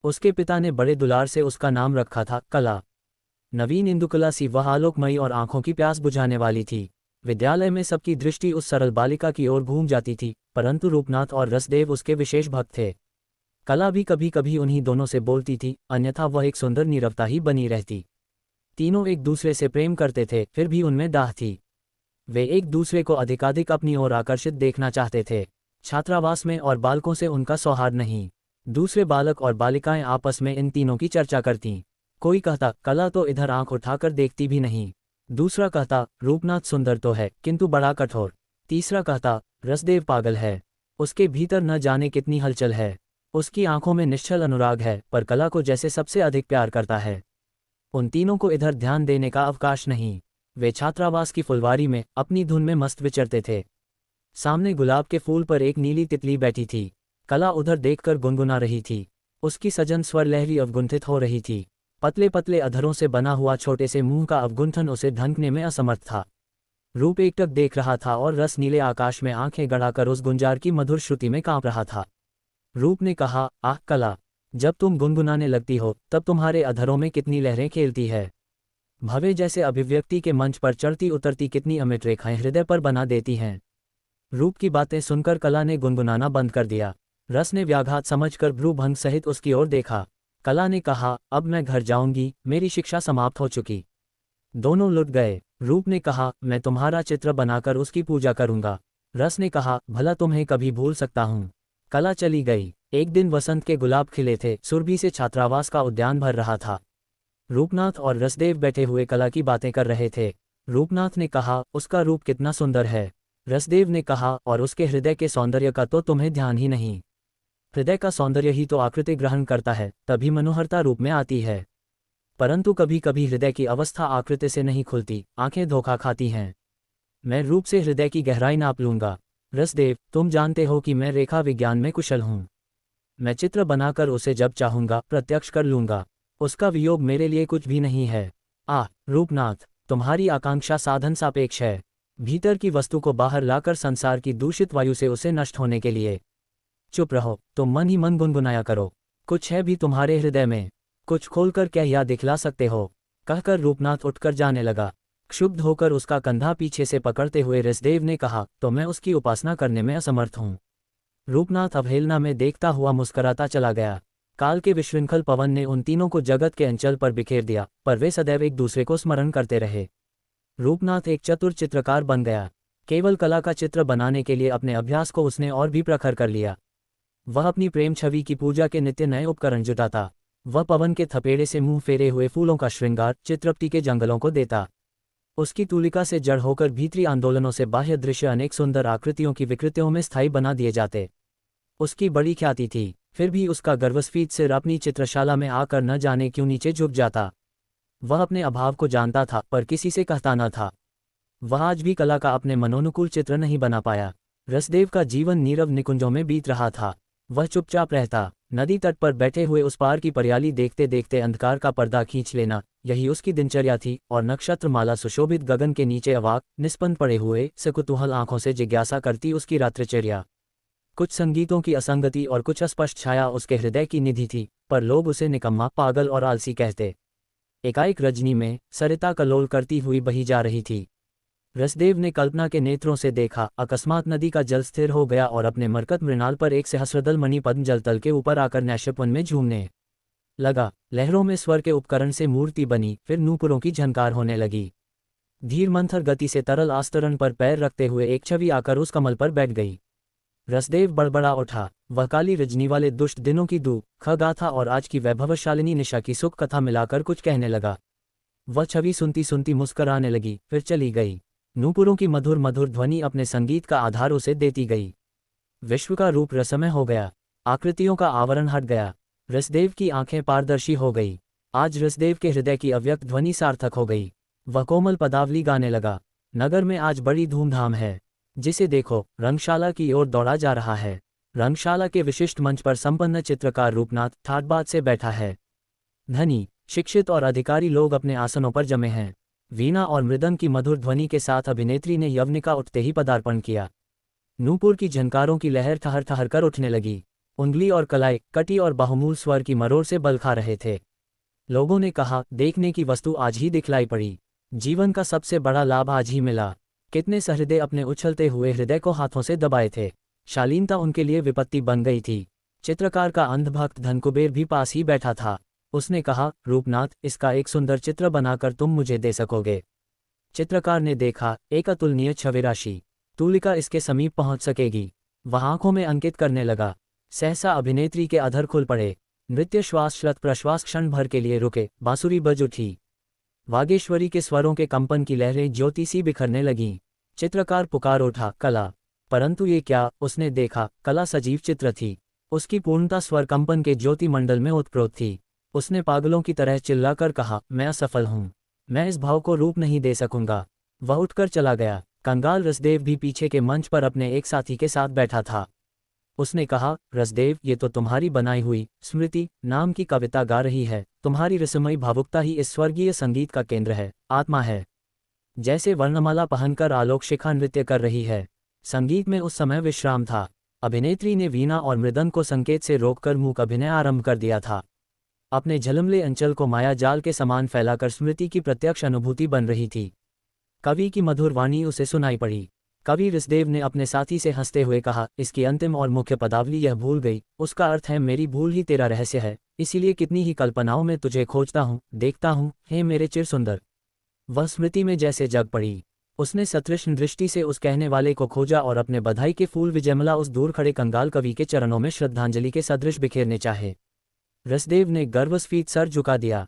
उसके पिता ने बड़े दुलार से उसका नाम रखा था कला। नवीन इंदुकला सी वह आलोकमयी और आंखों की प्यास बुझाने वाली थी। विद्यालय में सबकी दृष्टि उस सरल बालिका की ओर घूम जाती थी, परंतु रूपनाथ और रसदेव उसके विशेष भक्त थे। कला भी कभी कभी उन्हीं दोनों से बोलती थी, अन्यथा वह एक सुंदर नीरवता ही बनी रहती। तीनों एक दूसरे से प्रेम करते थे, फिर भी उनमें दाह थी। वे एक दूसरे को अधिकाधिक अपनी ओर आकर्षित देखना चाहते थे। छात्रावास में और बालकों से उनका सौहार्द नहीं। दूसरे बालक और बालिकाएं आपस में इन तीनों की चर्चा करतीं। कोई कहता, कला तो इधर आंख उठाकर देखती भी नहीं। दूसरा कहता, रूपनाथ सुंदर तो है किंतु बड़ा कठोर। तीसरा कहता, रसदेव पागल है, उसके भीतर न जाने कितनी हलचल है। उसकी आंखों में निश्चल अनुराग है, पर कला को जैसे सबसे अधिक प्यार करता है। उन तीनों को इधर ध्यान देने का अवकाश नहीं। वे छात्रावास की फुलवारी में अपनी धुन में मस्त विचरते थे। सामने गुलाब के फूल पर एक नीली तितली बैठी थी। कला उधर देखकर गुनगुना रही थी। उसकी सजन स्वर लहरी अवगुंठित हो रही थी। पतले पतले अधरों से बना हुआ छोटे से मुंह का अवगुंठन उसे ढंकने में असमर्थ था। रूप एकटक देख रहा था और रस नीले आकाश में आंखें गड़ाकर उस गुंजार की मधुर श्रुति में कांप रहा था। रूप ने कहा, आह कला, जब तुम गुनगुनाने लगती हो तब तुम्हारे अधरों में कितनी लहरें खेलती है। भवे जैसे अभिव्यक्ति के मंच पर चढ़ती उतरती कितनी अमिट रेखाएं हृदय पर बना देती हैं। रूप की बातें सुनकर कला ने गुनगुनाना बंद कर दिया। रस ने व्याघात समझकर भ्रूभंग सहित उसकी ओर देखा। कला ने कहा, अब मैं घर जाऊंगी, मेरी शिक्षा समाप्त हो चुकी। दोनों लुट गए। रूप ने कहा, मैं तुम्हारा चित्र बनाकर उसकी पूजा करूंगा। रस ने कहा, भला तुम्हें कभी भूल सकता हूं। कला चली गई। एक दिन वसंत के गुलाब खिले थे, सुरभि से छात्रावास का उद्यान भर रहा था। रूपनाथ और रसदेव बैठे हुए कला की बातें कर रहे थे। रूपनाथ ने कहा, उसका रूप कितना सुंदर है। रसदेव ने कहा, और उसके हृदय के सौंदर्य का तो तुम्हें ध्यान ही नहीं। हृदय का सौंदर्य ही तो आकृति ग्रहण करता है, तभी मनोहरता रूप में आती है। परंतु कभी कभी हृदय की अवस्था आकृति से नहीं खुलती, आंखें धोखा खाती हैं। मैं रूप से हृदय की गहराई नाप लूंगा। रसदेव, तुम जानते हो कि मैं रेखा विज्ञान में कुशल हूं। मैं चित्र बनाकर उसे जब चाहूंगा प्रत्यक्ष कर लूंगा। उसका वियोग मेरे लिए कुछ भी नहीं है। रूपनाथ, तुम्हारी आकांक्षा साधन सापेक्ष है। भीतर की वस्तु को बाहर लाकर संसार की दूषित वायु से उसे नष्ट होने के लिए। चुप रहो, तुम मन ही मन गुनगुनाया करो। कुछ है भी तुम्हारे हृदय में, कुछ खोलकर क्या या दिखला सकते हो। कहकर रूपनाथ उठकर जाने लगा। क्षुब्ध होकर उसका कंधा पीछे से पकड़ते हुए रसदेव ने कहा, तो मैं उसकी उपासना करने में असमर्थ हूँ। रूपनाथ अवहेलना में देखता हुआ मुस्कराता चला गया। काल के विशृंखल पवन ने उन तीनों को जगत के अंचल पर बिखेर दिया, पर वे सदैव एक दूसरे को स्मरण करते रहे। रूपनाथ एक चतुर चित्रकार बन गया। केवल कला का चित्र बनाने के लिए अपने अभ्यास को उसने और भी प्रखर कर लिया। वह अपनी प्रेम छवि की पूजा के नित्य नए उपकरण जुटाता। वह पवन के थपेड़े से मुंह फेरे हुए फूलों का श्रृंगार चित्रपटी के जंगलों को देता। उसकी तूलिका से जड़ होकर भीतरी आंदोलनों से बाह्य दृश्य अनेक सुंदर आकृतियों की विकृतियों में स्थायी बना दिए जाते। उसकी बड़ी ख्याति थी, फिर भी उसका गर्वस्फीत सिर अपनी चित्रशाला में आकर न जाने क्यों नीचे झुक जाता। वह अपने अभाव को जानता था, पर किसी से कहता न था। वह आज भी कला का अपने मनोनुकूल चित्र नहीं बना पाया। रसदेव का जीवन नीरव निकुंजों में बीत रहा था। वह चुपचाप रहता। नदी तट पर बैठे हुए उस पार की परियाली देखते देखते अंधकार का पर्दा खींच लेना, यही उसकी दिनचर्या थी। और नक्षत्रमाला सुशोभित गगन के नीचे अवाक निस्पंद पड़े हुए सकुतूहल आंखों से जिज्ञासा करती उसकी रात्रिचर्या। कुछ संगीतों की असंगति और कुछ अस्पष्ट छाया उसके हृदय की निधि थी, पर लोग उसे निकम्मा, पागल और आलसी कहते। एकाएक रजनी में सरिता कल्लोल करती हुई बही जा रही थी। रसदेव ने कल्पना के नेत्रों से देखा, अकस्मात नदी का जल स्थिर हो गया और अपने मरकत मृणाल पर एक सहस्रदल मणि पद्म जलतल के ऊपर आकर नैशपन में झूमने लगा। लहरों में स्वर के उपकरण से मूर्ति बनी, फिर नूपुरों की झनकार होने लगी। धीर मंथर गति से तरल आस्तरण पर पैर रखते हुए एक छवि आकर उस कमल पर बैठ गई। रसदेव बड़बड़ा उठा। वह काली रजनी वाले दुष्ट दिनों की दुख गाथा और आज की वैभवशालिनी निशा की सुख कथा मिलाकर कुछ कहने लगा। वह छवि सुनती सुनती मुस्कराने लगी, फिर चली गई। नूपुरों की मधुर मधुर ध्वनि अपने संगीत का आधार उसे देती गई। विश्व का रूप रसमय हो गया। आकृतियों का आवरण हट गया। रसदेव की आंखें पारदर्शी हो गई। आज रसदेव के हृदय की अव्यक्त ध्वनि सार्थक हो गई। वह कोमल पदावली गाने लगा। नगर में आज बड़ी धूमधाम है। जिसे देखो रंगशाला की ओर दौड़ा जा रहा है। रंगशाला के विशिष्ट मंच पर संपन्न चित्रकार रूपनाथ ठाट-बाट से बैठा है। धनी, शिक्षित और अधिकारी लोग अपने आसनों पर जमे हैं। वीणा और मृदंग की मधुर ध्वनि के साथ अभिनेत्री ने यवनिका उठते ही पदार्पण किया। नूपुर की झनकारों की लहर ठहर ठहर कर उठने लगी। उंगली और कलाई कटी और बाहुमूल स्वर की मरोड़ से बल खा रहे थे। लोगों ने कहा, देखने की वस्तु आज ही दिखलाई पड़ी। जीवन का सबसे बड़ा लाभ आज ही मिला। कितने सहृदय अपने उछलते हुए हृदय को हाथों से दबाए थे। शालीनता उनके लिए विपत्ति बन गई थी। चित्रकार का अंधभक्त धनकुबेर भी पास ही बैठा था। उसने कहा, रूपनाथ, इसका एक सुंदर चित्र बनाकर तुम मुझे दे सकोगे? चित्रकार ने देखा, एक अतुलनीय छवि राशि। तुलिका इसके समीप पहुंच सकेगी। वह आंखों में अंकित करने लगा। सहसा अभिनेत्री के अधर खुल पड़े। नृत्य श्वास श्लत प्रश्वास क्षण भर के लिए रुके। बांसुरी बज उठी। वागेश्वरी के स्वरों के कंपन की लहरें ज्योति सी बिखरने लगीं। चित्रकार पुकार उठा, कला। परंतु ये क्या, उसने देखा, कला सजीव चित्र थी। उसकी पूर्णता स्वर कंपन के ज्योति मंडल में उत्प्रोत थी। उसने पागलों की तरह चिल्लाकर कहा, मैं असफल हूं। मैं इस भाव को रूप नहीं दे सकूंगा। वह उठकर चला गया। कंगाल रसदेव भी पीछे के मंच पर अपने एक साथी के साथ बैठा था। उसने कहा, रसदेव, ये तो तुम्हारी बनाई हुई स्मृति नाम की कविता गा रही है। तुम्हारी रसमयी भावुकता ही इस स्वर्गीय संगीत का केंद्र है, आत्मा है। जैसे वर्णमाला पहनकर आलोक शिखा नृत्य कर रही है। संगीत में उस समय विश्राम था। अभिनेत्री ने वीणा और मृदंग को संकेत से रोककर मूक अभिनय आरंभ कर दिया था। अपने झलमले अंचल को माया जाल के समान फैलाकर स्मृति की प्रत्यक्ष अनुभूति बन रही थी। कवि की मधुर वाणी उसे सुनाई पड़ी। कवि रसदेव ने अपने साथी से हंसते हुए कहा, इसकी अंतिम और मुख्य पदावली यह भूल गई। उसका अर्थ है, मेरी भूल ही तेरा रहस्य है, इसीलिए कितनी ही कल्पनाओं में तुझे खोजता हूँ, देखता हूँ, हे मेरे चिर सुंदर। वह स्मृति में जैसे जग पड़ी। उसने सतृष्ण दृष्टि से उस कहने वाले को खोजा और अपने बधाई के फूल विजयमला उस दूर खड़े कंगाल कवि के चरणों में श्रद्धांजलि के सदृश बिखेरने चाहे। रसदेव ने गर्वस्फीत सर झुका दिया।